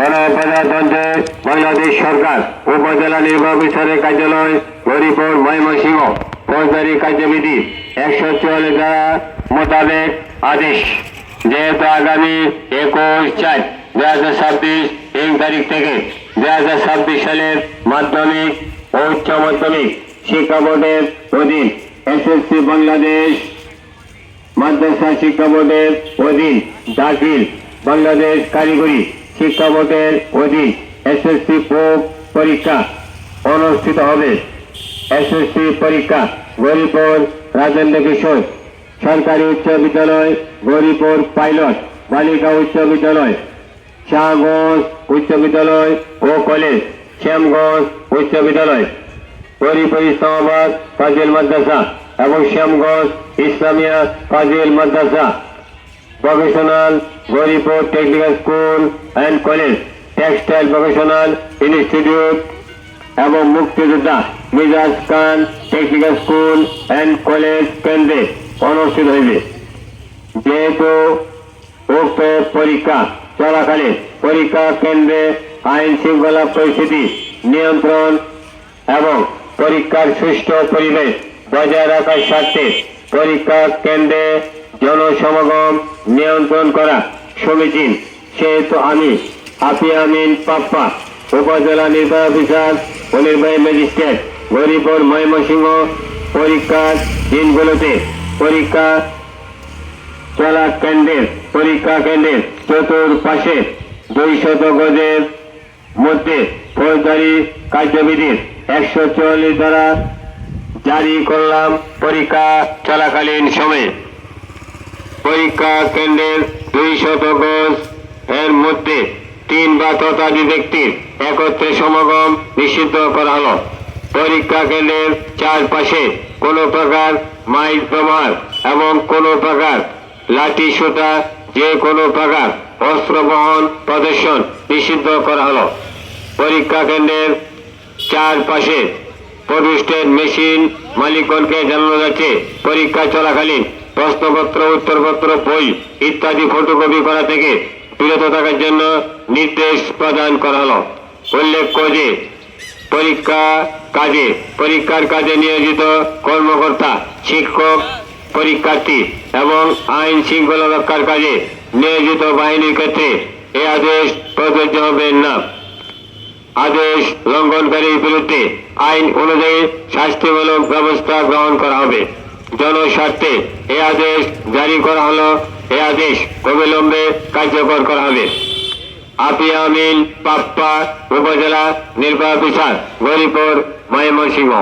গণপ্রজাতন্ত্রে বাংলাদেশ সরকার উপজেলা নির্বাহী অফিসারের কার্যালয় গৌরীপুর ময়মনসিংহ ফৌজদারি কার্যবিধি 144 ধারা মোতাবেক আদেশ যেহেতু আগামী 21/4/2026 তারিখ থেকে 2026 সালের মাধ্যমিক ও উচ্চ মাধ্যমিক শিক্ষা বোর্ডের অধীন এসএসসি বাংলাদেশ মাদ্রাসা শিক্ষা বোর্ডের অধীন দাখিল বাংলাদেশ কারিগরি শিক্ষা বোর্ডের অধীন এসএসসি পরীক্ষা অনুষ্ঠিত হবে। এসএসসি পরীক্ষা গৌরীপুর রাজেন্দ্র কিশোর সরকারি উচ্চ বিদ্যালয়, গৌরীপুর পাইলট বালিকা উচ্চ বিদ্যালয়, শাহগঞ্জ উচ্চ বিদ্যালয় ও কলেজ, শ্যামগঞ্জ উচ্চ বিদ্যালয়, গৌরীপুর ইসলামাবাদ ফাজিল মাদ্রাসা এবং Shyamganj Islamia Fazil Madrasa, vocational Gouripur technical school and college, textile vocational institute এবং মুক্তিযোদ্ধা Mizaj Khan technical school and college কেন্দ্রে অনুষ্ঠিত হইবে। যেহেতু উক্ত পরীক্ষা চলাকালীন পরীক্ষা কেন্দ্রে আইন শৃঙ্খলা পরিস্থিতি নিয়ন্ত্রণ এবং পরীক্ষার সুষ্ঠু পরিবেশ বজায় রাখার স্বার্থে পরীক্ষা কেন্দ্রে জনসমাগম নিয়ন্ত্রণ করা সমীচীন, সেহেতু আমি হাফি আমিন পাপ্পা উপজেলা নির্বাহী অফিসার ও নির্বাহী ম্যাজিস্ট্রেট গৌরীপুর ময়মনসিংহ পরীক্ষার দিনগুলোতে পরীক্ষা কেন্দ্রের চতুর্পাশে 200 গজের মধ্যে ফৌজদারি কার্যবিধির 144 ধারা জারি করলাম। পরীক্ষা চলাকালীন সময়ে পরীক্ষা কেন্দ্রের 200 গজ এর মধ্যে 3 বা ততোধিক ব্যক্তির একত্রে সমাগম নিষিদ্ধ করা হলো। পরীক্ষা কেন্দ্রের চারপাশে কোনো প্রকার মাইক ব্যবহার এবং কোনো প্রকার লাঠি সোঁটা যে কোনো প্রকার অস্ত্র বহন প্রদর্শন নিষিদ্ধ করা হলো। পরীক্ষা কেন্দ্রের চারপাশে প্রবিষ্টের মেশিন মালিকগণকে জানানো যাচ্ছে পরীক্ষা চলাকালীন প্রশ্নপত্র, উত্তরপত্র, বই ইত্যাদি ফটোকপি করা থেকে বিরত থাকার জন্য নির্দেশ প্রদান করা হলো। উল্লেখ্য যে পরীক্ষার কাজে নিয়োজিত কর্মকর্তা, শিক্ষক, পরীক্ষার্থী এবং আইন শৃঙ্খলা রক্ষার কাজে নিয়োজিত বাহিনীর ক্ষেত্রে এই আদেশ প্রযোজ্য হবে না। আদেশ লঙ্ঘনকারীর বিরুদ্ধে আইন অনুযায়ী শাস্তিমূলক ব্যবস্থা গ্রহণ করা হবে। জনস্বার্থে এই আদেশ জারি করা হলো। এই আদেশ অবিলম্বে কার্যকর করা হবে। হাফি আমিন পাপ্পা উপজেলা নির্বাহী অফিসার গৌরীপুর ময়মনসিংহ।